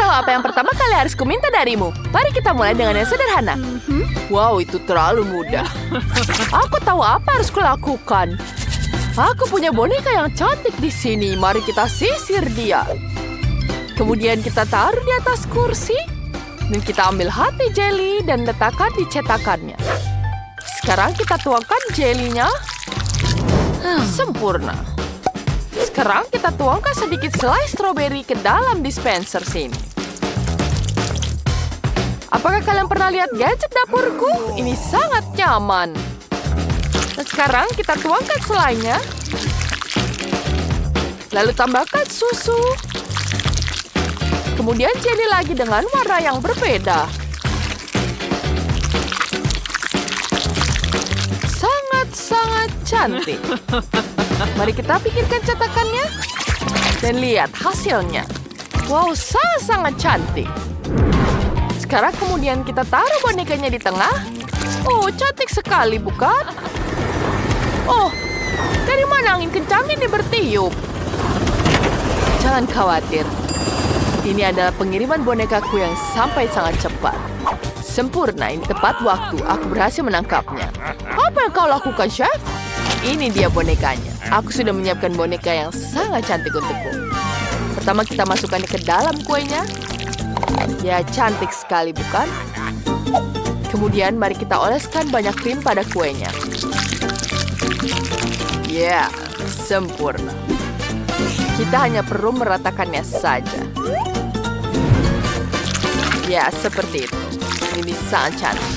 tahu apa yang pertama kali harus kuminta darimu. Mari kita mulai dengan yang sederhana. Wow, itu terlalu mudah. Aku tahu apa harus kulakukan. Aku punya boneka yang cantik di sini. Mari kita sisir dia. Kemudian kita taruh di atas kursi. Dan kita ambil hati jelly dan letakkan di cetakannya. Sekarang kita tuangkan jelinya. Sempurna. Sekarang kita tuangkan sedikit selai stroberi ke dalam dispenser sini. Apakah kalian pernah lihat gadget dapurku? Ini sangat nyaman. Dan sekarang kita tuangkan selainya. Lalu tambahkan susu. Kemudian jelly lagi dengan warna yang berbeda. Sangat-sangat cantik. Mari kita pikirkan cetakannya. Dan lihat hasilnya. Wow, sangat-sangat cantik. Sekarang kemudian kita taruh bonekanya di tengah. Oh, cantik sekali, bukan? Oh, dari mana angin kencang ini bertiup? Jangan khawatir. Ini adalah pengiriman bonekaku yang sampai sangat cepat. Sempurna, ini tepat waktu. Aku berhasil menangkapnya. Apa yang kau lakukan, Chef? Ini dia bonekanya. Aku sudah menyiapkan boneka yang sangat cantik untukku. Pertama kita masukkannya ke dalam kuenya. Ya, cantik sekali, bukan? Kemudian mari kita oleskan banyak krim pada kuenya. Ya, sempurna. Kita hanya perlu meratakannya saja. Ya, seperti itu. Ini sangat cantik.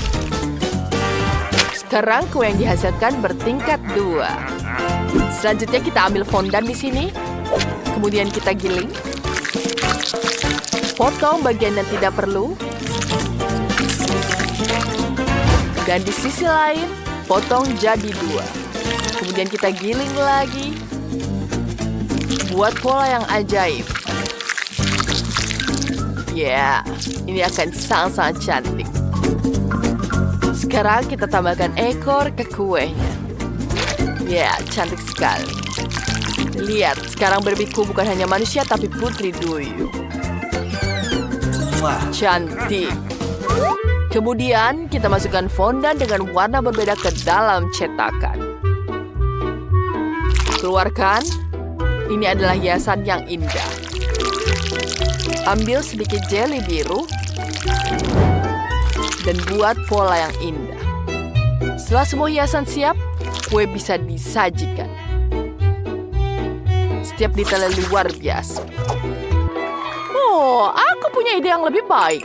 Sekarang kue yang dihasilkan bertingkat 2. Selanjutnya kita ambil fondan di sini. Kemudian kita giling. Potong bagian yang tidak perlu. Dan di sisi lain, potong jadi 2. Kemudian kita giling lagi. Buat pola yang ajaib. Ya, ini akan sangat-sangat cantik. Sekarang kita tambahkan ekor ke kuenya. Ya, cantik sekali. Lihat, sekarang berbiku bukan hanya manusia tapi putri duyung. Cantik. Kemudian kita masukkan fondan dengan warna berbeda ke dalam cetakan. Keluarkan. Ini adalah hiasan yang indah. Ambil sedikit jelly biru. Dan buat pola yang indah. Setelah semua hiasan siap, kue bisa disajikan. Setiap detailnya luar biasa. Oh, aku punya ide yang lebih baik.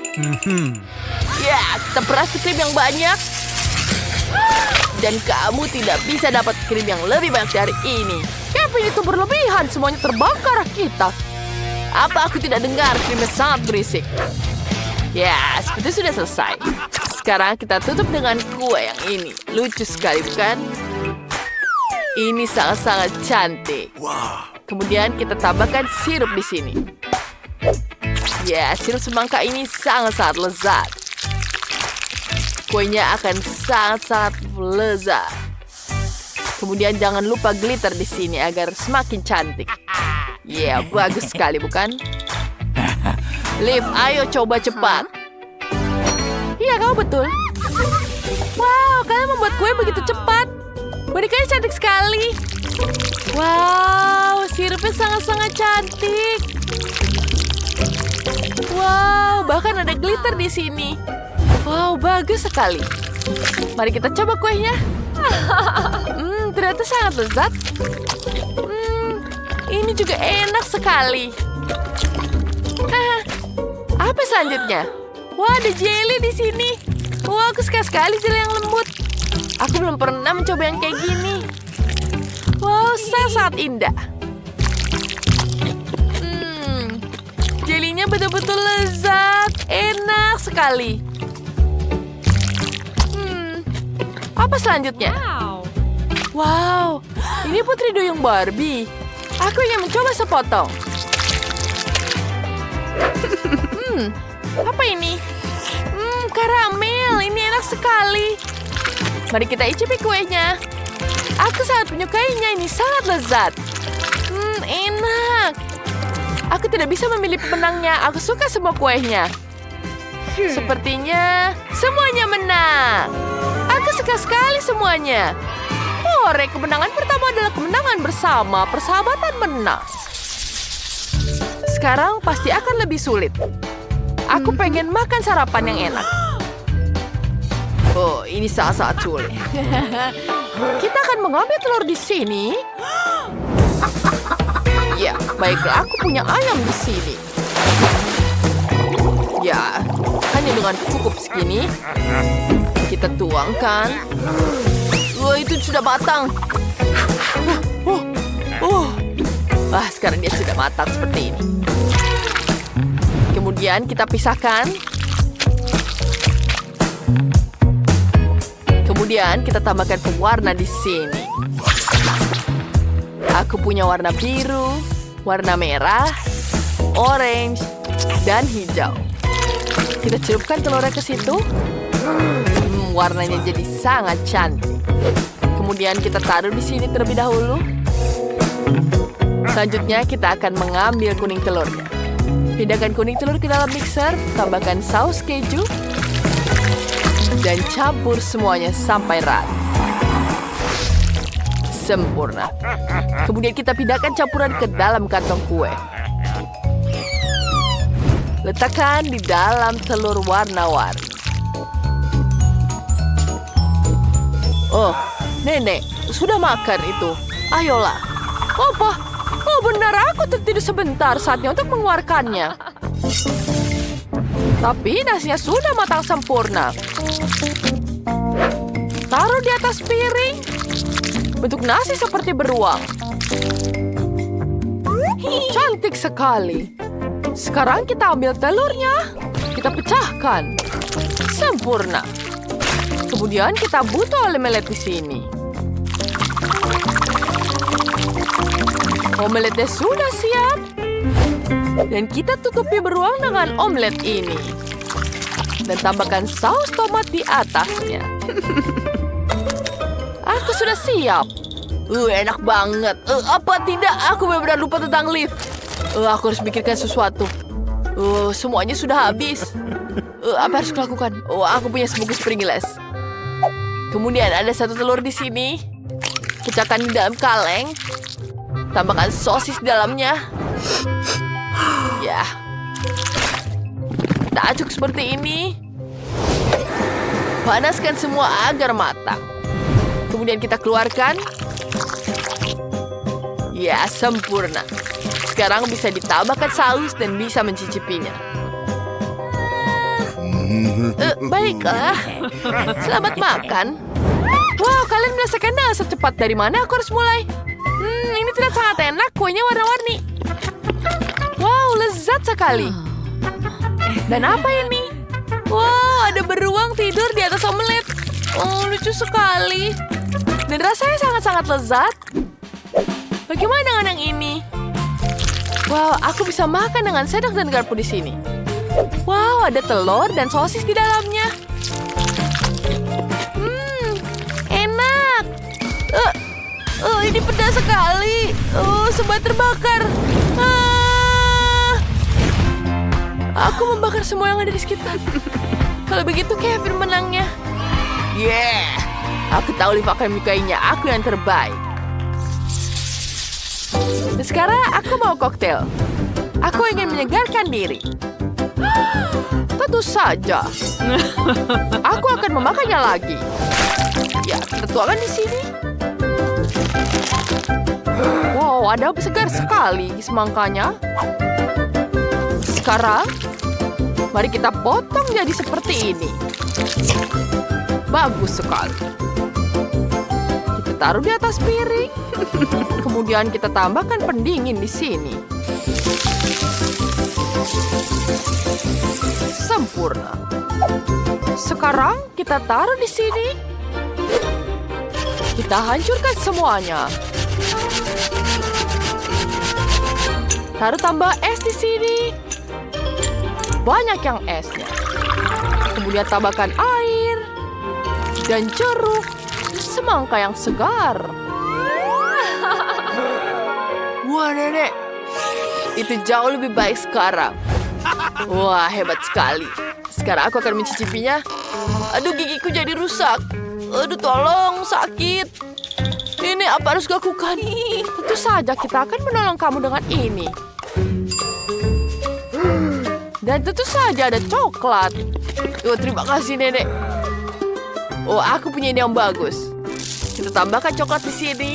Ya, kita peras krim yang banyak. Dan kamu tidak bisa dapat krim yang lebih banyak dari ini. Kevin itu berlebihan, semuanya terbakar kita. Apa aku tidak dengar krimnya sangat berisik? Ya, seperti sudah selesai. Sekarang kita tutup dengan kue yang ini. Lucu sekali, bukan? Ini sangat-sangat cantik. Kemudian kita tambahkan sirup di sini. Ya, sirup semangka ini sangat-sangat lezat. Kuenya akan sangat-sangat lezat. Kemudian jangan lupa glitter di sini agar semakin cantik. Ya, bagus sekali, bukan? Liv, ayo coba cepat. Iya, kau betul. Wow, kalian membuat kue begitu cepat. Bonekanya cantik sekali. Wow, sirupnya sangat-sangat cantik. Wow, bahkan ada glitter di sini. Wow, bagus sekali. Mari kita coba kuenya. Ternyata sangat lezat. Ini juga enak sekali. Apa selanjutnya? Wah, ada jelly di sini. Wah, aku suka sekali jelly yang lembut. Aku belum pernah mencoba yang kayak gini. Wow, sangat indah. Jelinya betul-betul lezat. Enak sekali. Apa selanjutnya? Wow, ini putri duyung Barbie. Aku ingin mencoba sepotong. Apa ini? Karamel, ini enak sekali. Mari kita icipi kuenya. Aku sangat menyukainya, ini sangat lezat. Enak. Aku tidak bisa memilih pemenangnya. Aku suka semua kuenya. Sepertinya semuanya menang. Aku suka sekali semuanya. Hore, kemenangan pertama adalah kemenangan bersama. Persahabatan menang. Sekarang pasti akan lebih sulit. Aku pengen makan sarapan yang enak. Oh, ini sangat sulit. Kita akan mengambil telur di sini. Ya, baiklah, aku punya ayam di sini. Ya, hanya dengan cukup segini. Kita tuangkan. Wah, itu sudah matang. Sekarang dia sudah matang seperti ini. Kemudian kita pisahkan. Kemudian kita tambahkan pewarna di sini. Aku punya warna biru, warna merah, orange, dan hijau. Kita celupkan telurnya ke situ. Warnanya jadi sangat cantik. Kemudian kita taruh di sini terlebih dahulu. Selanjutnya kita akan mengambil kuning telurnya. Pindahkan kuning telur ke dalam mixer, tambahkan saus keju, dan campur semuanya sampai rata. Sempurna. Kemudian kita pindahkan campuran ke dalam kantong kue. Letakkan di dalam telur warna-warni. Oh, nenek, sudah makan itu. Ayolah. Apa? Oh, benar, aku tertidur sebentar. Saatnya untuk mengeluarkannya. Tapi nasinya sudah matang sempurna. Taruh di atas piring. Bentuk nasi seperti beruang. Cantik sekali. Sekarang kita ambil telurnya. Kita pecahkan. Sempurna. Kemudian kita butuh omelet di sini. Omeletnya sudah siap. Dan kita tutupi beruang dengan omelet ini. Dan tambahkan saus tomat di atasnya. Aku sudah siap. Enak banget. Apa tidak? Aku benar-benar lupa tentang lift. Aku harus pikirkan sesuatu. Semuanya sudah habis. Apa harus kulakukan? Aku punya sebungkus Pringles. Kemudian ada satu telur di sini. Pecahkan di dalam kaleng. Tambahkan sosis di dalamnya. Ya. Kita aduk seperti ini. Panaskan semua agar matang. Kemudian kita keluarkan. Ya, sempurna. Sekarang bisa ditambahkan saus dan bisa mencicipinya. Baiklah. Selamat makan. Wow, kalian merasakan secepat dari mana aku harus mulai? Ini tidak sangat enak. Kuenya warna-warni. Wow, lezat sekali. Dan apa ini? Wow, ada beruang tidur di atas omelet. Oh, lucu sekali. Dan rasanya sangat-sangat lezat. Bagaimana dengan yang ini? Wow, aku bisa makan dengan sendok dan garpu di sini. Wow, ada telur dan sosis di dalamnya. Enak. Ini pedas sekali. Semua terbakar. Aku membakar semua yang ada di sekitar. Kalau begitu Kevin menangnya. Yeah, aku tahu Liv akan menyukainya. Aku yang terbaik. Dan sekarang aku mau koktail. Aku ingin menyegarkan diri. Tentu saja. Aku akan memakannya lagi. Ya, kita tuangkan di sini. Wow, ada segar sekali semangkanya. Sekarang, mari kita potong jadi seperti ini. Bagus sekali. Kita taruh di atas piring. Kemudian kita tambahkan pendingin di sini. Sempurna. Sekarang kita taruh di sini. Kita hancurkan semuanya. Taruh tambah es di sini. Banyak yang esnya. Kemudian tambahkan air dan jeruk, semangka yang segar. Wah, nenek, Itu jauh lebih baik sekarang. Wah, hebat sekali. Sekarang aku akan mencicipinya. Aduh, gigiku jadi rusak. Aduh, tolong, sakit. Ini apa harus lakukan? Tentu saja kita akan menolong kamu dengan ini. Dan tentu saja ada coklat. Oh, terima kasih, Nenek. Oh, aku punya ide yang bagus. Kita tambahkan coklat di sini.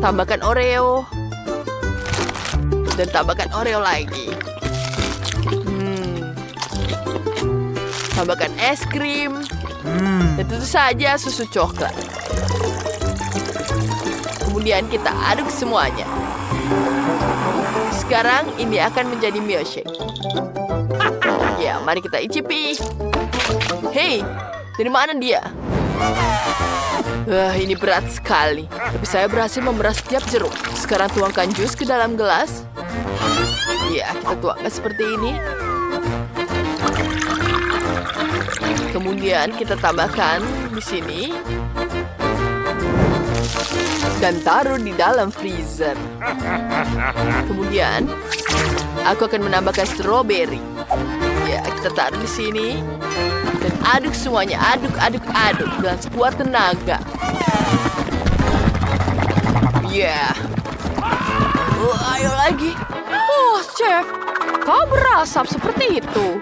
Tambahkan Oreo. Dan tambahkan Oreo lagi. Tambahkan es krim. Dan tentu saja susu coklat. Kemudian kita aduk semuanya. Sekarang ini akan menjadi milkshake. Ya, mari kita icipi. Hei, dari mana dia? Wah, ini berat sekali. Tapi saya berhasil memerah setiap jeruk. Sekarang tuangkan jus ke dalam gelas. Ya, kita tuangkan seperti ini. Kemudian kita tambahkan di sini. Dan taruh di dalam freezer. Kemudian, aku akan menambahkan stroberi. Ya, kita taruh di sini. Dan aduk semuanya. Aduk, aduk, aduk. Dengan sekuat tenaga. Ya. Ayo lagi. Oh, chef. Kau berasap seperti itu.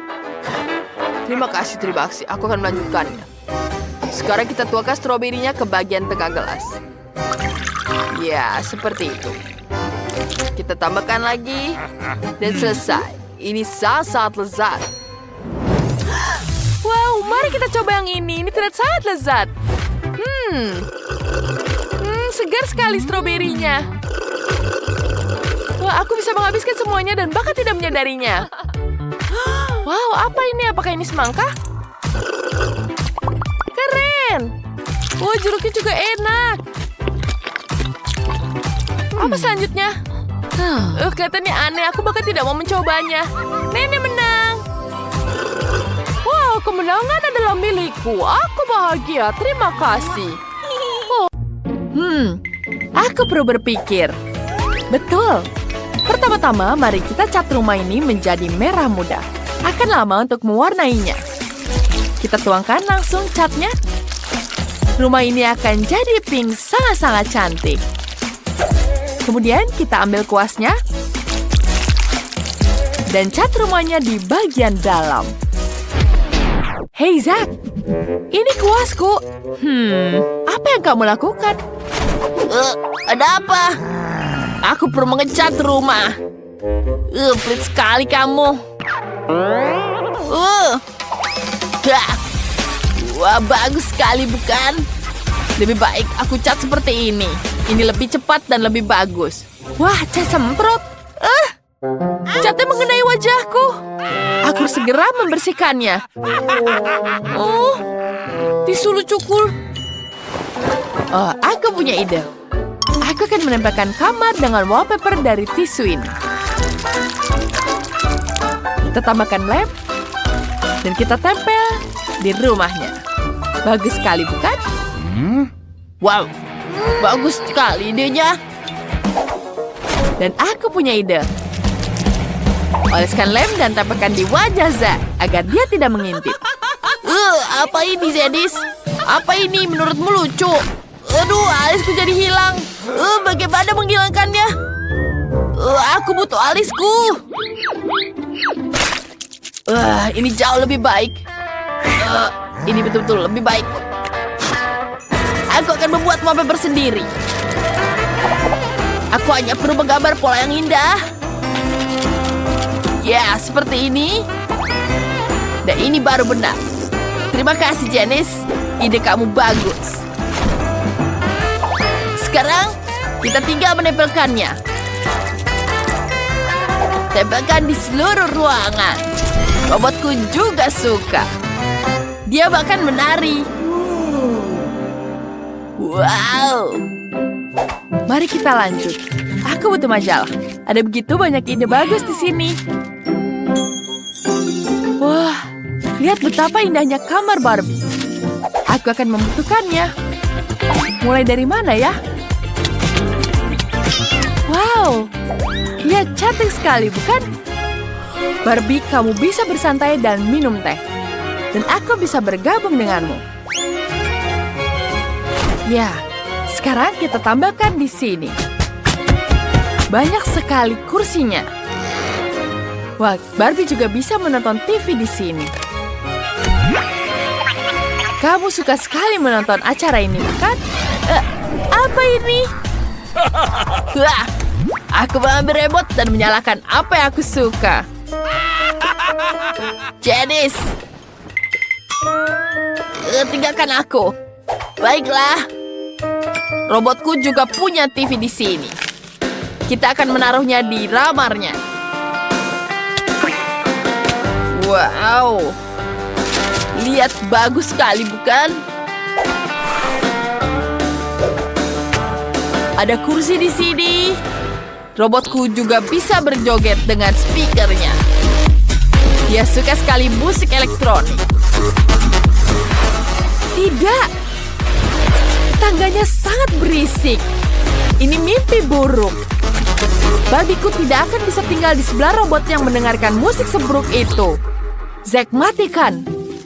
Terima kasih. Aku akan melanjutkannya. Sekarang kita tuangkan stroberinya ke bagian tengah gelas. Ya, seperti itu. Kita tambahkan lagi. Dan selesai. Ini sangat lezat. Wow, mari kita coba yang ini. Ini terlihat sangat lezat. Segar sekali stroberinya. Wah, aku bisa menghabiskan semuanya dan bahkan tidak menyadarinya. Wow, apa ini? Apakah ini semangka? Keren. Wah, jeruknya juga enak. Apa selanjutnya? Kelihatannya aneh. Aku bahkan tidak mau mencobanya. Nenek menang. Wow, kemenangan adalah milikku. Aku bahagia. Terima kasih. Oh. Aku perlu berpikir. Betul. Pertama-tama, mari kita cat rumah ini menjadi merah muda. Akan lama untuk mewarnainya. Kita tuangkan langsung catnya. Rumah ini akan jadi pink sangat-sangat cantik. Kemudian kita ambil kuasnya. Dan cat rumahnya di bagian dalam. Hei, Zack. Ini kuasku. Apa yang kamu lakukan? Ada apa? Aku perlu mengecat rumah. Pelit sekali kamu. Wah, bagus sekali, bukan? Lebih baik aku cat seperti ini. Ini lebih cepat dan lebih bagus. Wah, cat semprot. Catnya mengenai wajahku. Aku segera membersihkannya. Oh, tisu lucukul. Oh, aku punya ide. Aku akan menempelkan kamar dengan wallpaper dari tisu ini. Kita tambahkan lem. Dan kita tempel di rumahnya. Bagus sekali, bukan? Wow, bagus sekali idenya. Dan aku punya ide. Oleskan lem dan tempelkan di wajah Zack agar dia tidak mengintip. Apa ini, Zedis? Apa ini menurutmu lucu? Aduh, alisku jadi hilang. Bagaimana menghilangkannya? Aku butuh alisku. Ini jauh lebih baik. Ini betul-betul lebih baik. Aku akan membuat wallpaper sendiri. Aku hanya perlu menggambar pola yang indah. Ya, seperti ini. Dan ini baru benar. Terima kasih, Janice. Ide kamu bagus. Sekarang, kita tinggal menempelkannya. Tempelkan di seluruh ruangan. Robotku juga suka. Dia bahkan menari. Wow. Mari kita lanjut. Aku butuh majalah. Ada begitu banyak ide bagus di sini. Wah, lihat betapa indahnya kamar Barbie. Aku akan membutuhkannya. Mulai dari mana ya? Wow, Lihat, cantik sekali, bukan? Barbie, kamu bisa bersantai dan minum teh. Dan aku bisa bergabung denganmu. Ya, sekarang kita tambahkan di sini. Banyak sekali kursinya. Wah, Barbie juga bisa menonton TV di sini. Kamu suka sekali menonton acara ini, bukan? Apa ini? Wah, aku mengambil remote dan menyalakan apa yang aku suka. Janice, tinggalkan aku. Baiklah. Robotku juga punya TV di sini. Kita akan menaruhnya di ramarnya. Wow. Lihat, bagus sekali, bukan? Ada kursi di sini. Robotku juga bisa berjoget dengan speakernya. Dia suka sekali musik elektronik. Tidak. Tangganya sangat berisik. Ini mimpi buruk. Barbieku tidak akan bisa tinggal di sebelah robot yang mendengarkan musik seburuk itu. Zack, matikan.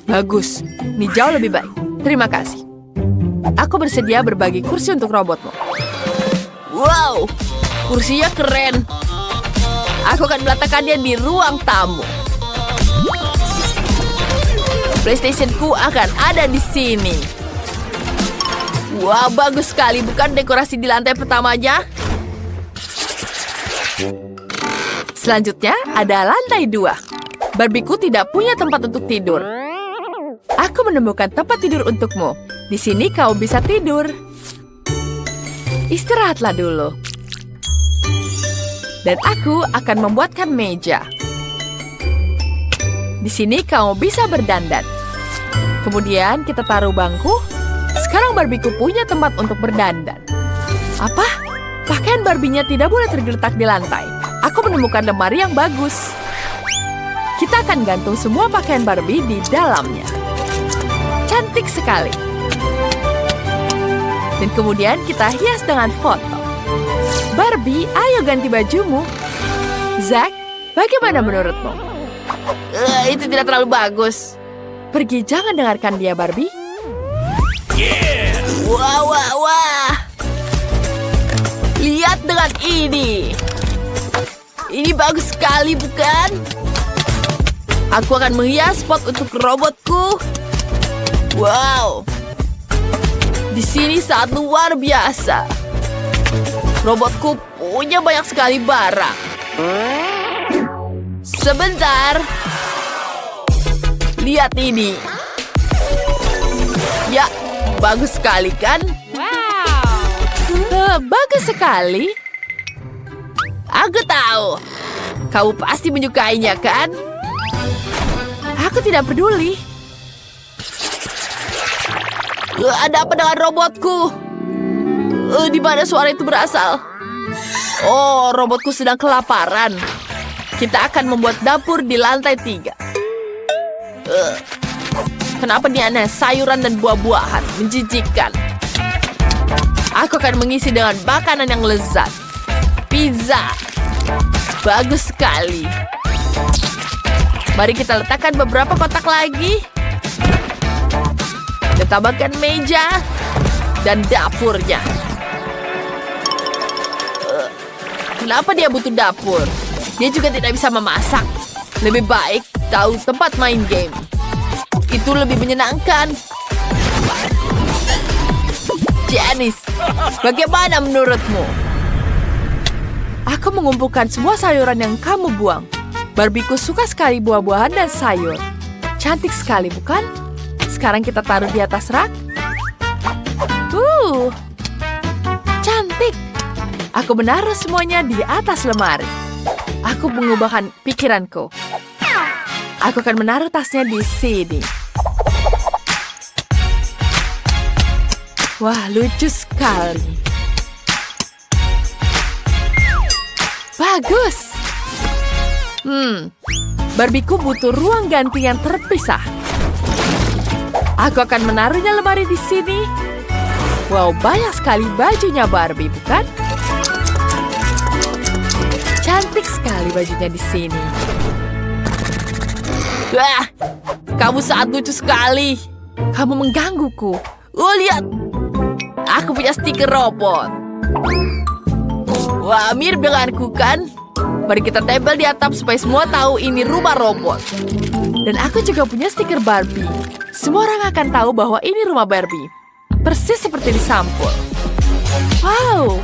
Bagus. Ini jauh lebih baik. Terima kasih. Aku bersedia berbagi kursi untuk robotmu. Wow, kursinya keren. Aku akan meletakkannya di ruang tamu. PlayStation-ku akan ada di sini. Wah, bagus sekali. Bukan dekorasi di lantai pertamanya? Selanjutnya, ada lantai 2. Barbieku tidak punya tempat untuk tidur. Aku menemukan tempat tidur untukmu. Di sini kau bisa tidur. Istirahatlah dulu. Dan aku akan membuatkan meja. Di sini kamu bisa berdandan. Kemudian kita taruh bangku. Sekarang Barbieku punya tempat untuk berdandan. Apa? Pakaian Barbie-nya tidak boleh tergeletak di lantai. Aku menemukan lemari yang bagus. Kita akan gantung semua pakaian Barbie di dalamnya. Cantik sekali. Dan kemudian kita hias dengan foto. Barbie, ayo ganti bajumu. Zack, bagaimana menurutmu? Itu tidak terlalu bagus. Pergi, jangan dengarkan dia, Barbie. Yeah. Wah, wah, wah. Lihat dengan ini. Ini bagus sekali, bukan? Aku akan menghias spot untuk robotku. Wow. Di sini sangat luar biasa. Robotku punya banyak sekali barang. Sebentar. Lihat ini. Ya, bagus sekali kan? Wow. Bagus sekali. Aku tahu. Kamu pasti menyukainya, kan? Aku tidak peduli. Ada apa dengan robotku? Di mana suara itu berasal? Oh, robotku sedang kelaparan. Kita akan membuat dapur di lantai 3. Kenapa dia aneh? Sayuran dan buah-buahan. Menjijikkan. Aku akan mengisi dengan makanan yang lezat. Pizza. Bagus sekali. Mari kita letakkan beberapa kotak lagi. Kita tambahkan meja dan dapurnya. Kenapa dia butuh dapur? Dia juga tidak bisa memasak. Lebih baik tahu tempat main game. Itu lebih menyenangkan. Janice, bagaimana menurutmu? Aku mengumpulkan semua sayuran yang kamu buang. Barbieku suka sekali buah-buahan dan sayur. Cantik sekali, bukan? Sekarang kita taruh di atas rak. Cantik. Aku menaruh semuanya di atas lemari. Aku mengubahkan pikiranku. Aku akan menaruh tasnya di sini. Wah, lucu sekali. Bagus. Barbieku butuh ruang ganti yang terpisah. Aku akan menaruhnya lemari di sini. Wow, banyak sekali bajunya Barbie, bukan? Cantik sekali bajunya di sini. Wah, kamu sangat lucu sekali. Kamu menggangguku. Oh, lihat. Aku punya stiker robot. Wah, mirip denganku kan? Mari kita tempel di atap supaya semua tahu ini rumah robot. Dan aku juga punya stiker Barbie. Semua orang akan tahu bahwa ini rumah Barbie. Persis seperti di sampul. Wow,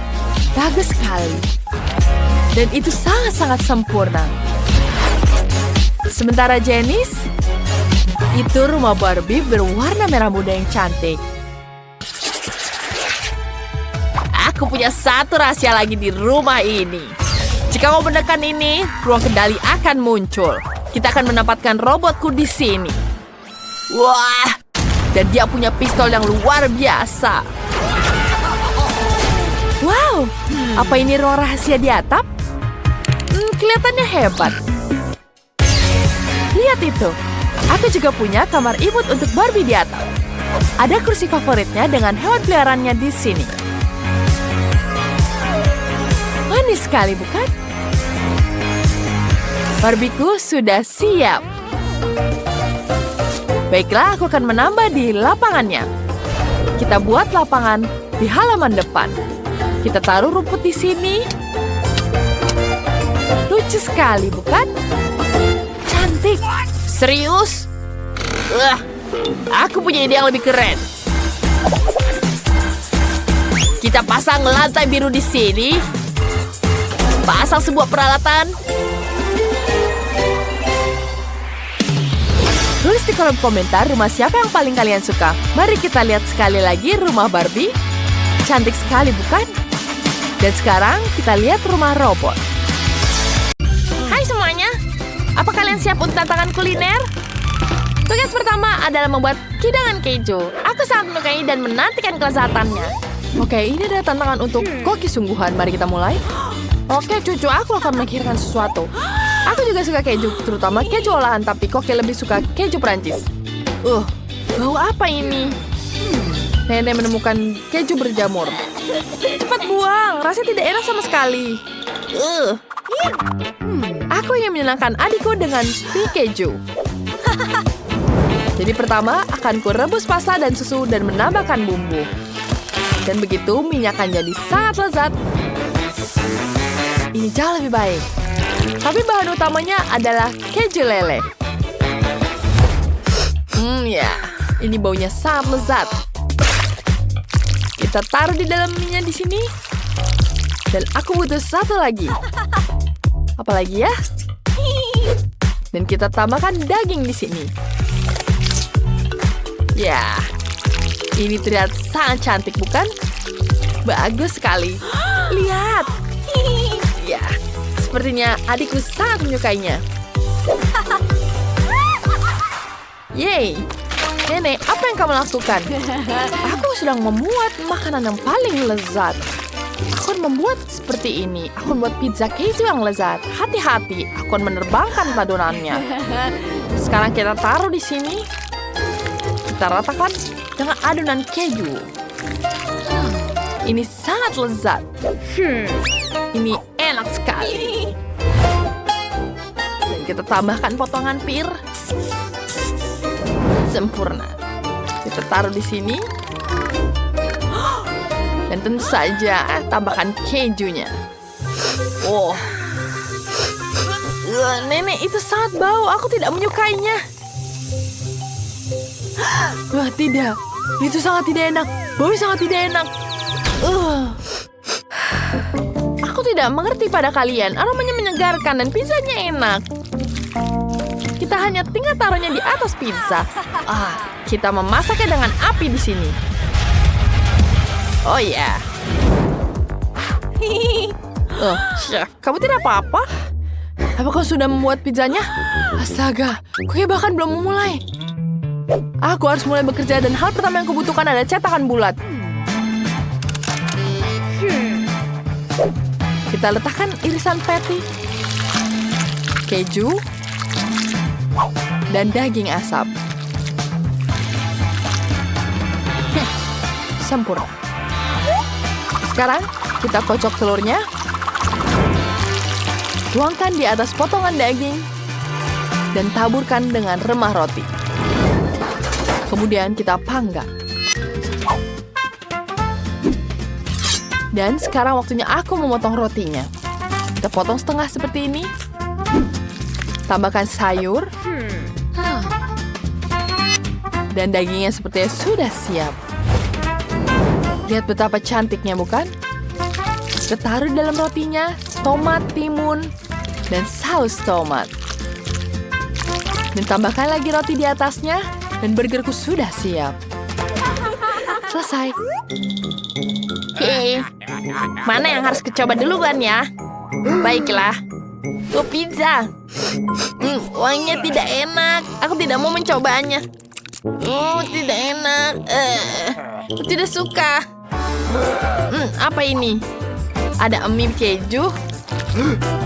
bagus sekali. Dan itu sangat-sangat sempurna. Sementara Janice, itu rumah Barbie berwarna merah muda yang cantik. Aku punya satu rahasia lagi di rumah ini. Jika kau menekan ini, ruang kendali akan muncul. Kita akan menempatkan robotku di sini. Wah, dan dia punya pistol yang luar biasa. Wow, apa ini ruang rahasia di atap? Kelihatannya hebat. Lihat itu. Aku juga punya kamar imut untuk Barbie di atap. Ada kursi favoritnya dengan hewan peliharaannya di sini. Manis sekali, bukan? Barbieku sudah siap. Baiklah, aku akan menambah di lapangannya. Kita buat lapangan di halaman depan. Kita taruh rumput di sini. Lucu sekali, bukan? Cantik. Serius? Aku punya ide yang lebih keren. Kita pasang lantai biru di sini. Pasang sebuah peralatan. Tulis di kolom komentar rumah siapa yang paling kalian suka. Mari kita lihat sekali lagi rumah Barbie. Cantik sekali, bukan? Dan sekarang kita lihat rumah robot. Hai semuanya. Apa kalian siap untuk tantangan kuliner? Tugas pertama adalah membuat hidangan keju. Aku sangat menyukai dan menantikan kelezatannya. Oke, ini adalah tantangan untuk koki sungguhan. Mari kita mulai. Oke, cucu, aku akan memikirkan sesuatu. Aku juga suka keju, terutama keju olahan, tapi Koki lebih suka keju Prancis. Bau apa ini? Nenek menemukan keju berjamur. Cepat buang, rasanya tidak enak sama sekali. Aku ingin menyenangkan adikku dengan mie keju. Jadi pertama, akan kurebus pasta dan susu dan menambahkan bumbu. Dan begitu, minyak akan jadi sangat lezat. Ini jauh lebih baik. Tapi bahan utamanya adalah keju lele. Ya, ini baunya sangat lezat. Kita taruh di dalam minyak di sini. Dan aku butuh satu lagi. Apa lagi ya? Dan kita tambahkan daging di sini. Ya, ini terlihat sangat cantik, bukan? Bagus sekali. Lihat. Ya, sepertinya adikku sangat menyukainya. Yeay. Nenek, apa yang kamu lakukan? Aku sedang membuat makanan yang paling lezat. Aku akan membuat seperti ini. Aku membuat pizza keju yang lezat. Hati-hati, aku akan menerbangkan adonannya. Sekarang kita taruh di sini. Kita ratakan dengan adonan keju. Ini sangat lezat. Ini enak sekali. Dan kita tambahkan potongan pir. Sempurna. Kita taruh di sini. Dan tentu saja tambahkan kejunya. Nenek, itu sangat bau. Aku tidak menyukainya. Wah, tidak. Itu sangat tidak enak. Bau sangat tidak enak. Aku tidak mengerti pada kalian. Aromanya menyegarkan dan pizzanya enak. Kita hanya tinggal taruhnya di atas pizza. Kita memasaknya dengan api di sini. Oh ya. Chef, kamu tidak apa-apa? Apakah sudah membuat pizzanya? Astaga, kue bahkan belum memulai. Aku harus mulai bekerja dan hal pertama yang kubutuhkan adalah cetakan bulat. Kita letakkan irisan patty, keju, dan daging asap. Sempurna. Sekarang kita kocok telurnya. Tuangkan di atas potongan daging dan taburkan dengan remah roti. Kemudian kita panggang. Dan sekarang waktunya aku memotong rotinya. Kita potong setengah seperti ini. Tambahkan sayur. Dan dagingnya sepertinya sudah siap. Lihat betapa cantiknya, bukan? Kita taruh dalam rotinya tomat, timun, dan saus tomat. Dan tambahkan lagi roti di atasnya, dan burgerku sudah siap. Selesai. Hei, mana yang harus kecoba duluan ya? Baiklah. Oh, pizza. Wanginya tidak enak. Aku tidak mau mencobanya. Oh, tidak enak. Aku tidak suka. Apa ini? Ada mie keju.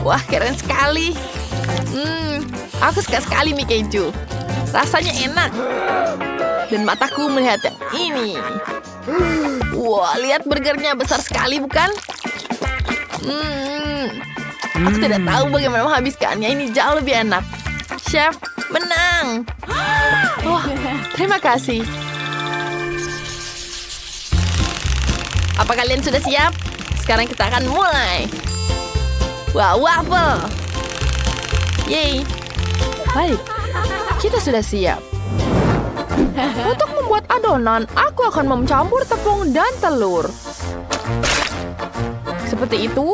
Wah, keren sekali. Aku suka sekali mie keju. Rasanya enak. Dan mataku melihat ini. Wah, lihat burgernya besar sekali, bukan? Aku tidak tahu bagaimana menghabiskannya. Ini jauh lebih enak. Chef, menang. Wah, terima kasih. Apa kalian sudah siap? Sekarang kita akan mulai. Wah, waffle. Yeay. Baik, kita sudah siap. Untuk membuat adonan, aku akan mencampur tepung dan telur. Seperti itu.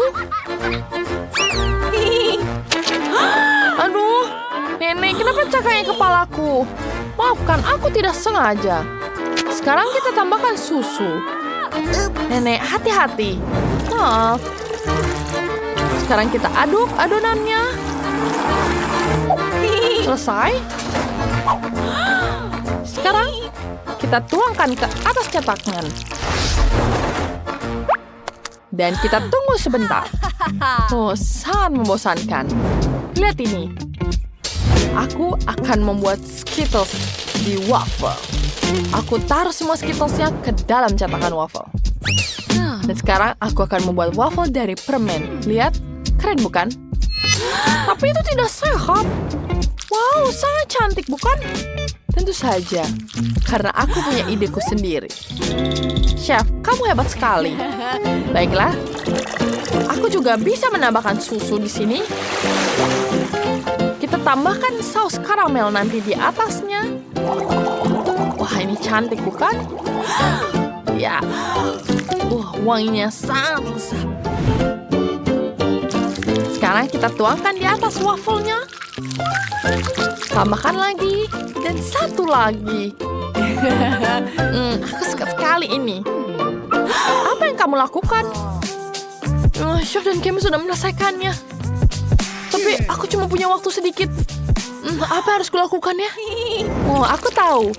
Aduh, nenek, kenapa cakanya kepalaku? Maafkan, aku tidak sengaja. Sekarang kita tambahkan susu. Nenek, hati-hati. Maaf. Sekarang kita aduk adonannya. Selesai. Sekarang kita tuangkan ke atas cetakan. Dan kita tunggu sebentar. Oh, sangat membosankan. Lihat ini. Aku akan membuat Skittles di waffle. Aku taruh semua Skittlesnya ke dalam cetakan waffle. Dan sekarang aku akan membuat waffle dari permen. Lihat, keren bukan? Tapi itu tidak sehat. Wow, sangat cantik bukan? Tentu saja, karena aku punya ideku sendiri. Chef, kamu hebat sekali. Baiklah, aku juga bisa menambahkan susu di sini. Kita tambahkan saus karamel nanti di atasnya. Wah, ini cantik bukan? Ya, wanginya sangat lezat. Sekarang kita tuangkan di atas wafelnya. Tambahkan lagi. Dan satu lagi. Aku suka sekali ini. Apa yang kamu lakukan? Chef dan Kim sudah menyelesaikannya. Tapi aku cuma punya waktu sedikit. Apa yang harus kulakukan ya? Oh, aku tahu.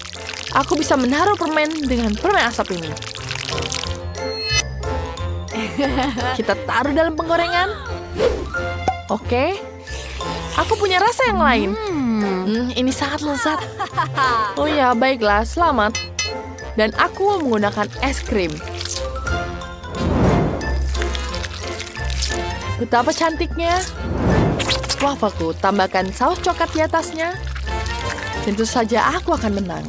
Aku bisa menaruh permen dengan permen asap ini. Kita taruh dalam penggorengan. Oke. Aku punya rasa yang lain. Ini sangat lezat. Oh ya, baiklah, selamat. Dan aku menggunakan es krim. Betapa cantiknya. Wafelku, tambahkan saus coklat di atasnya. Tentu saja aku akan menang.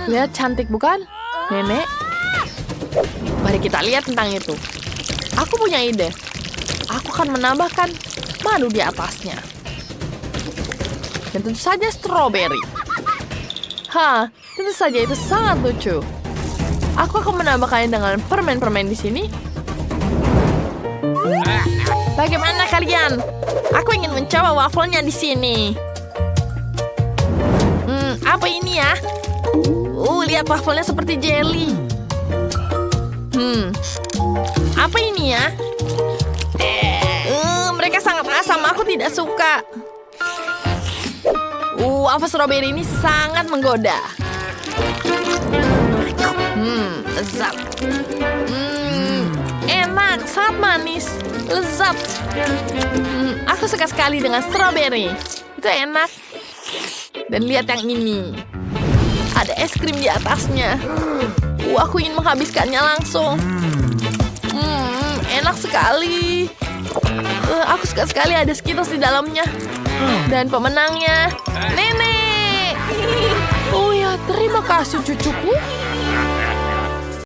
Lihat, cantik bukan, nenek? Mari kita lihat tentang itu. Aku punya ide. Aku akan menambahkan madu di atasnya. Dan tentu saja stroberi. Tentu saja itu sangat lucu. Aku akan menambahkannya dengan permen-permen di sini. Bagaimana kalian? Aku ingin mencoba wafelnya di sini. Apa ini ya? Lihat wafelnya seperti jelly. Apa ini ya? Mereka sangat asam. Aku tidak suka. Waffle strawberry ini sangat menggoda. Lezat. Enak, sangat manis, lezat. Aku suka sekali dengan strawberry. Itu enak. Dan lihat yang ini. Ada es krim di atasnya. Aku ingin menghabiskannya langsung. Enak sekali. Aku suka sekali ada Skittles di dalamnya. Dan pemenangnya, Nenek. Oh ya, terima kasih cucuku.